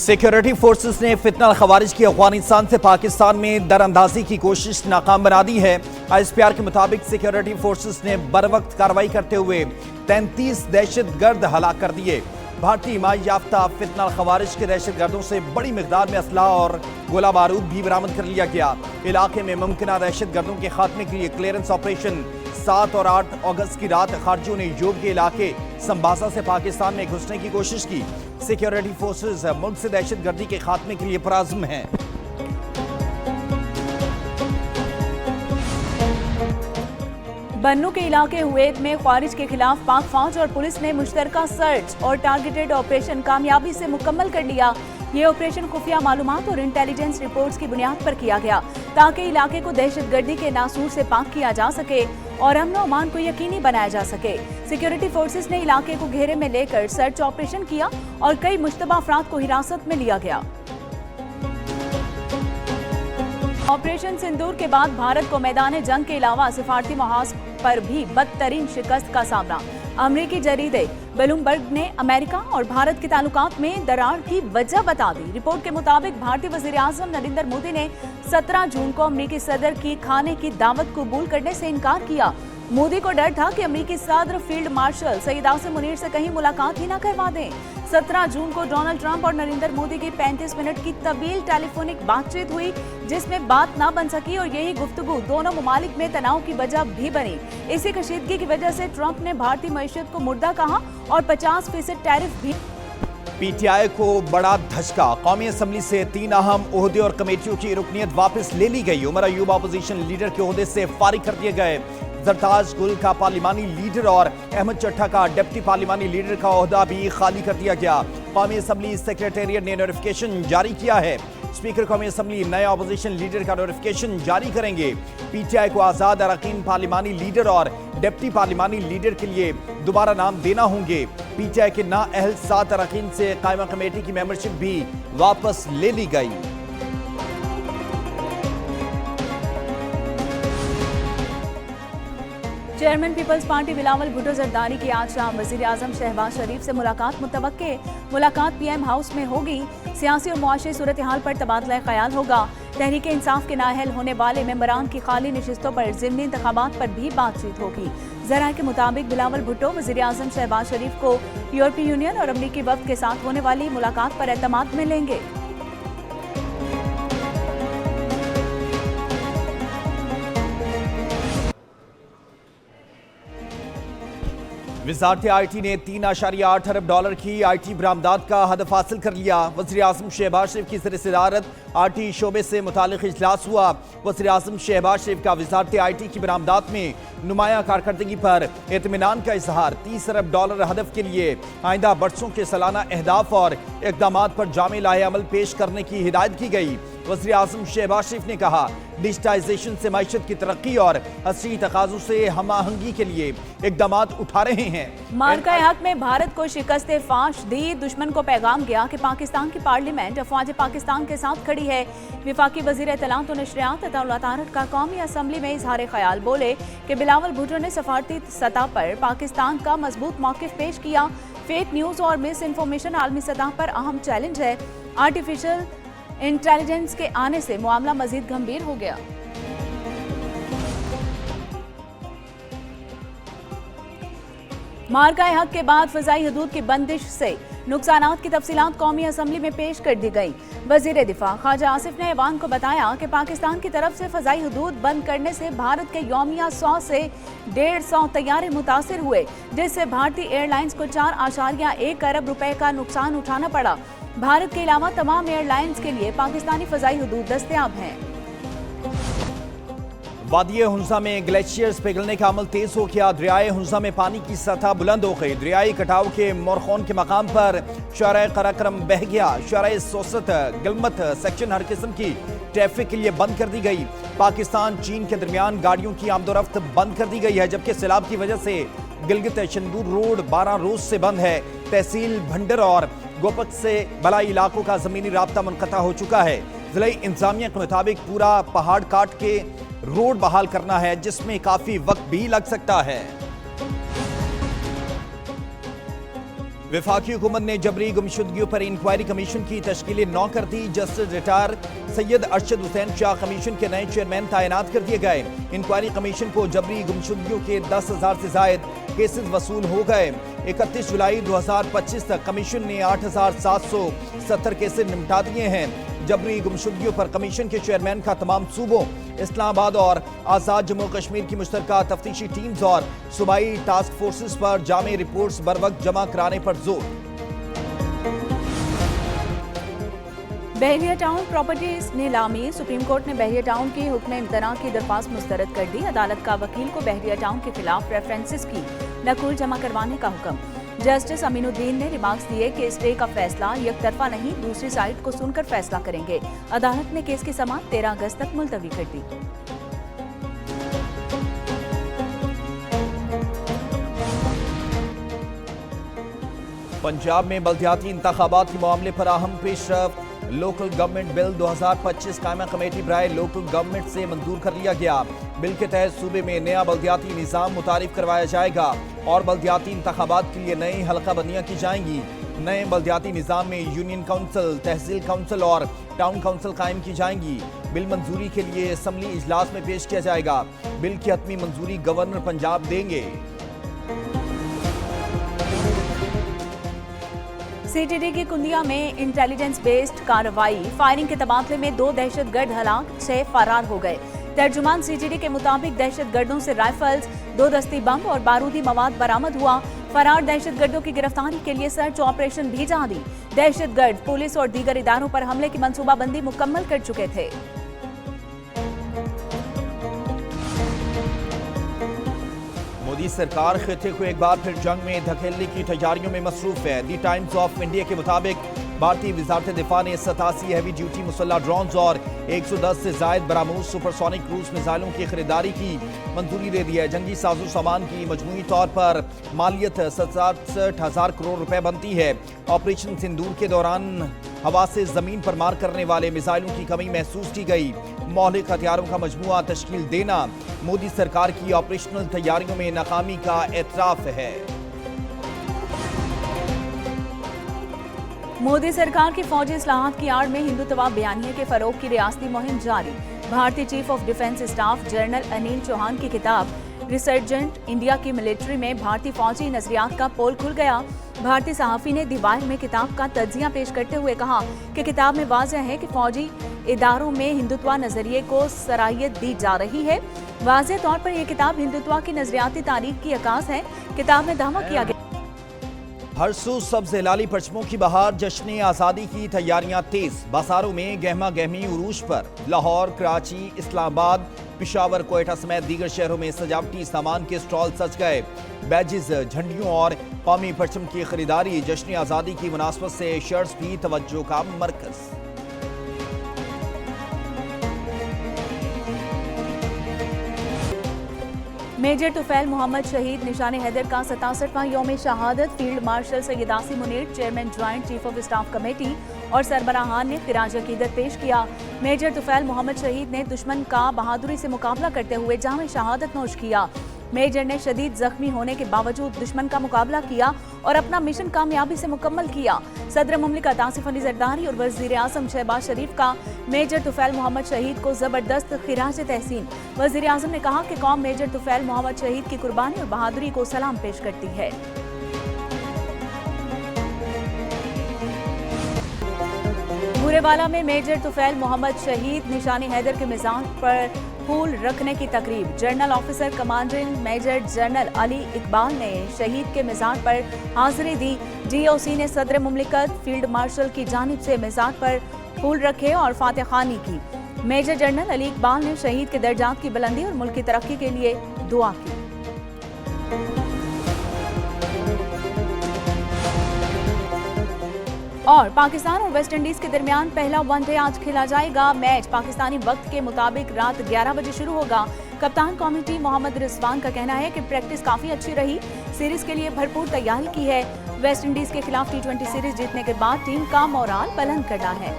Security forces ने फितना खवारिज की अफगानिस्तान से पाकिस्तान में दरअंदाजी की कोशिश नाकाम बना दी है। आईएसपीआर के मुताबिक सिक्योरिटी फोर्सेस ने बरवक्त कार्रवाई करते हुए 33 दहशतगर्द हलाक कर दिए। भारतीय हिमायत याफ्ता फितना खवारिज के दहशतगर्दों से बड़ी मिकदार में असला और गोला बारूद भी बरामद कर लिया गया। इलाके में मुमकिन दहशतगर्दों के खात्मे के लिए क्लियरेंस ऑपरेशन 7 और 8 अगस्त की रात खारजियों ने योग के इलाके संबासा से पाकिस्तान में घुसने की कोशिश की। सिक्योरिटी फोर्सेस मुल्क से दहशतगर्दी के खात्मे के लिए पुरअज़्म हैं। बन्नू के इलाके हुवैत में ख्वारिज के खिलाफ पाक फौज और पुलिस ने मुश्तरका सर्च और टारगेटेड ऑपरेशन कामयाबी से मुकम्मल कर लिया। ये ऑपरेशन खुफिया मालूमात और इंटेलिजेंस रिपोर्ट्स की बुनियाद पर किया गया ताकि इलाके को दहशतगर्दी के नासूर से पाक किया जा सके और अमन और अमान को यकीनी बनाया जा सके। सिक्योरिटी फोर्सेस ने इलाके को घेरे में लेकर सर्च ऑपरेशन किया और कई मुश्तबा अफराद को हिरासत में लिया गया। ऑपरेशन सिंदूर के बाद भारत को मैदान जंग के अलावा सिफारती महाज पर भी बदतरीन शिकस्त का सामना। अमरीकी जरीदे ब्लूमबर्ग ने अमेरिका और भारत के ताल्लुकात में दरार की वजह बता दी। रिपोर्ट के मुताबिक भारतीय वजीर आजम नरेंद्र मोदी ने 17 जून को अमरीकी सदर की खाने की दावत कबूल करने से इनकार किया। मोदी को डर था कि अमरीकी सदर फील्ड मार्शल सईद आसिम मुनीर से कहीं मुलाकात ही न करवा दें। 17 जून को डोनाल्ड ट्रंप और नरेंद्र मोदी की 35 मिनट की तवील टेलीफोनिक बातचीत हुई जिसमें बात ना बन सकी और यही गुफ्तगू दोनों ममालिक में तनाव की वजह भी बनी। इसी कशीदगी की वजह से ट्रंप ने भारतीय मईशत को मुर्दा कहा और 50% टैरिफ भी। पीटीआई को बड़ा धचका। कौमी असम्बली से 3 अहम ओहदे और कमेटियों की रुकनियत वापस ले ली गई। उमर अयूब अपोजिशन लीडर के ओहदे से फारिग कर दिए गए। जरताज गुल का पार्लिमानी लीडर और अहमद चट्टा का डिप्टी पार्लिमानी लीडर का ओहदा भी खाली कर दिया गया। कौमी असम्बली सेक्रेटेरिएट ने नोटिफिकेशन जारी किया है। स्पीकर कौमी असम्बली नए अपोजिशन लीडर का नोटिफिकेशन जारी करेंगे। पीटीआई को आजाद अरकान पार्लिमानी लीडर और डिप्टी पार्लिमानी लीडर के लिए दोबारा नाम देना होंगे। पीटीआई के नाअहल 7 अरकान से कायमा कमेटी की मेंबरशिप भी वापस ले ली गई। Chairman Peoples Party Bilawal Bhutto Zardari की आज शाम वजीर आजम शहबाज शरीफ से मुलाकात मुतवक्के। मुलाकात पीएम हाउस में होगी। सियासी और मुआशी सूरत हाल पर तबादला ख्याल होगा। तहरीक इंसाफ के नाअहल होने वाले मेंबरान की खाली नशिस्तों पर ज़िमनी इंतखाबात पर भी बातचीत होगी। जराये के मुताबिक बिलावल भुट्टो वजीर आजम शहबाज शरीफ को यूरोपीय यूनियन और अमरीकी वफ्द के साथ होने वाली मुलाकात पर एतमाद में लेंगे। वज़ारत आईटी ने 3.8 अरब डॉलर की आईटी बरामदात का हदफ हासिल कर लिया। वज़ीर आज़म शहबाज शरीफ की सदारत आईटी शोबे से मुतालिक इजलास हुआ। वज़ीर आज़म शहबाज शरीफ का वज़ारत आईटी की बरामदात में नुमाया कारकर्दगी पर इत्मीनान का इजहार। 30 अरब डॉलर हदफ के लिए आइंदा बरसों के सालाना अहदाफ और इक़दाम पर जामे लाहे अमल पेश करने की हिदायत की गई। वज़ीर आज़म शहबाज शरीफ ने कहा, डिजिटाइजेशन से मईशत की तरक्की और असली तकाज़ों से हम आहंगी के लिए इक़दाम उठा रहे हैं। मार्का हक में भारत को शिकस्त फाश दी। दुश्मन को पैगाम गया कि पाकिस्तान की पार्लियामेंट अफवाज पाकिस्तान के साथ खड़ी है। विफाकी वज़ीर इत्तलात और नशरियात अताउल्लाह तारक का कौमी असम्बली में इजहार ख्याल बोले कि बिलावल भुट्टो ने सफारती सतह पर पाकिस्तान का मजबूत मौक़िफ़ पेश किया। फेक न्यूज़ और मिस इन्फॉर्मेशन आलमी सतह पर अहम चैलेंज है। आर्टिफिशियल इंटेलिजेंस के आने से मामला मजीद गंभीर हो गया। मार्का हक के बाद फ़ज़ाई हदूद की बंदिश से नुकसानात की तफसीलात कौमी असम्बली में पेश कर दी गई। वज़ीर दिफा ख्वाजा आसिफ ने ऐवान को बताया कि पाकिस्तान की तरफ से फ़ज़ाई हदूद बंद करने से भारत के यौमिया 100 से 150 तैयारे मुतासिर हुए, जिससे भारतीय एयरलाइंस को 4.1 अरब रुपए का नुकसान उठाना पड़ा। भारत के अलावा तमाम एयरलाइंस के लिए पाकिस्तानी फ़ज़ाई हदूद दस्तयाब हैं। वादी हुंजा में ग्लेशियर्स पिघलने का अमल तेज हो गया। दरियाए हुंजा में पानी की सतह बुलंद हो गई। दरियाई कटाव के मोरखोन के मकाम पर शारा कराक्रम बह गया। शारा सोसत गिलमत सेक्शन हर किस्म की ट्रैफिक के लिए बंद कर दी गई। पाकिस्तान चीन के दरमियान गाड़ियों की आमदोरफ्त बंद कर दी गई है, जबकि सैलाब की वजह से गिलगित चंदूर रोड 12 रोज से बंद है। तहसील भंडर और गोपक से बलाई इलाकों का जमीनी राब्ता मुनक़ता हो चुका है। जिला इंतजामिया के मुताबिक पूरा पहाड़ काट के रोड बहाल करना है, जिसमें काफी वक्त भी लग सकता है। वफाकी हुकूमत ने जबरी गुमशुदगियों पर इंक्वायरी कमीशन की तश्कील 9 कर दी। Justice retire Syed Arshad Hussain Shah commission के नए चेयरमैन तैनात कर दिए गए। इंक्वायरी कमीशन को जबरी गुमशुदगियों के 10,000 से जायद केसेस वसूल हो गए। 31 जुलाई 2025 तक कमीशन ने 8,770 केसेस निपटा दिए हैं। जबरी गुमशुदगियों पर कमीशन के चेयरमैन का तमाम सूबों, इस्लामाबाद और आज़ाद जम्मू कश्मीर की मुश्तरका तफ्तीशी टीम्स और सूबाई टास्क फोर्सेस पर जामे रिपोर्ट्स बर वक्त जमा कराने पर जोर। बहरिया टाउन प्रॉपर्टीज नीलामी। सुप्रीम कोर्ट ने बहरिया टाउन के हुक्म इम्तना की दरख्वास्त मुस्तरद कर दी। अदालत का वकील को बहरिया टाउन के खिलाफ रेफरेंसेस की नकुल जमा करवाने का हुक्म। जस्टिस अमीनुद्दीन ने रिमार्क्स दिए कि स्टे का फैसला एकतरफा नहीं, दूसरी साइड को सुनकर फैसला करेंगे। अदालत ने केस की समाअत 13 अगस्त तक मुलतवी कर दी। पंजाब में बल्दियाती इंतखाबात के मामले पर अहम पेशरफ। लोकल गवर्नमेंट बिल 2025 कायमा कमेटी बराए लोकल गवर्नमेंट से मंजूर कर लिया गया। बिल के तहत सूबे में नया बल्दियाती निज़ाम मुतारिफ करवाया जाएगा और बल्दियाती इंतखाबात के लिए नई हल्का बंदियाँ की जाएंगी। नए बल्दियाती निज़ाम में यूनियन काउंसिल, तहसील काउंसिल और टाउन काउंसिल कायम की जाएंगी। बिल मंजूरी के लिए असम्बली इजलास में पेश किया जाएगा। बिल की हतमी मंजूरी गवर्नर पंजाब देंगे। सीटीडी की कुंदिया में इंटेलिजेंस बेस्ड कार्रवाई। फायरिंग के तबादले में 2 दहशतगर्द हलाक, 6 फरार हो गए। तर्जुमान सीटीडी के मुताबिक दहशतगर्दों से राइफल्स, 2 दस्ती बम और बारूदी मवाद बरामद हुआ। फरार दहशतगर्दों की गिरफ्तारी के लिए सर्च ऑपरेशन भी जारी। दहशतगर्द पुलिस और दीगर इदारों पर हमले की मंसूबाबंदी मुकम्मल कर चुके थे। मोदी सरकार खिते को एक बार फिर जंग में धकेलने की तैयारियों में मसरूफ है। दी टाइम्स ऑफ इंडिया के मुताबिक भारतीय वजारत दिफा ने 87 हैवी ड्यूटी मुसल्ला ड्रोन्स और 110 से जायद बरामूज सुपरसोनिक क्रूज मिसाइलों की खरीदारी की मंजूरी दे दी है। जंगी साजो सामान की मजमूई तौर पर मालियत 67,000 करोड़ रुपए बनती है। ऑपरेशन सिंदूर के दौरान हवा से जमीन पर मार करने वाले मिसाइलों की कमी महसूस की गई। मौलिक हथियारों का मजमुआ तश्कील देना मोदी सरकार की ऑपरेशनल तैयारियों में नाकामी का एतराफ है। मोदी सरकार की फौजी इस्लाहात की आड़ में हिंदुत्वा बयानिए के फरोग की रियासती मुहिम जारी। भारतीय chief of defence staff general Anil Chauhan की किताब रिसर्जेंट इंडिया की मिलिट्री में भारतीय फौजी नजरियात का पोल खुल गया। भारतीय सहाफी ने दी वायर में किताब का तज्जिया पेश करते हुए कहा कि किताब में वाज़ेह है कि फौजी इदारों में हिंदुत्वा नजरिए को सराहियत दी जा रही है। वाज़ेह तौर पर यह किताब हिंदुत्वा की नजरियाती तारीख की अक्कास है। किताब में दावा किया गया हर सू सब्ज हिलाली परचमों की बहार, जश्न आज़ादी की तैयारियां तेज। बाजारों में गहमा गहमी उरूज पर। लाहौर, कराची, इस्लामाबाद, पिशावर, कोयटा समेत दीगर शहरों में सजावटी सामान के स्टॉल सज गए। बैजेस, झंडियों और कौमी परचम की खरीदारी। जश्न आज़ादी की मुनासबत से शर्ट्स भी तवज्जो का मरकज। मेजर तुफैल मोहम्मद शहीद निशान हैदर का 67वां यौम शहादत। Field marshal Syed Asim Munir, chairman joint chief of staff committee और सरबराहान ने खिराज अकीदत पेश किया। मेजर तुफैल मोहम्मद शहीद ने दुश्मन का बहादुरी से मुकाबला करते हुए जाम शहादत नोश किया। मेजर ने शदीद जख्मी होने के बावजूद दुश्मन का मुकाबला किया और अपना मिशन कामयाबी से मुकम्मल किया। सदर मुमलिकत आसिफ अली जरदारी और वज़ीर आज़म शहबाज शरीफ का मेजर तुफैल मोहम्मद शहीद को जबरदस्त खिराज तहसीन। वज़ीर आज़म ने कहा कि कौम मेजर तुफैल मोहम्मद शहीद की कुर्बानी और बहादुरी को सलाम पेश करती है। बुरेवाला में मेजर तुफैल मोहम्मद शहीद निशानी हैदर के मिज़ान पर फूल रखने की तकरीब। General officer commanding major general Ali Iqbal ने शहीद के मिज़ार पर हाजिरी दी। DOC ने सदर मुमलिकत फील्ड मार्शल की जानिब से मिज़ार पर फूल रखे और फातिह खानी की। मेजर जनरल अली इकबाल ने शहीद के दर्जात की बुलंदी और मुल्क की तरक्की के लिए दुआ की। और पाकिस्तान और वेस्ट इंडीज के दरमियान पहला वनडे आज खेला जाएगा। मैच पाकिस्तानी वक्त के मुताबिक रात 11 बजे शुरू होगा। कप्तान कौमी टीम मोहम्मद रिजवान का कहना है कि प्रैक्टिस काफी अच्छी रही, सीरीज के लिए भरपूर तैयारी की है। वेस्ट इंडीज के खिलाफ T20 सीरीज जीतने के बाद टीम का मोराल बुलंद करना है।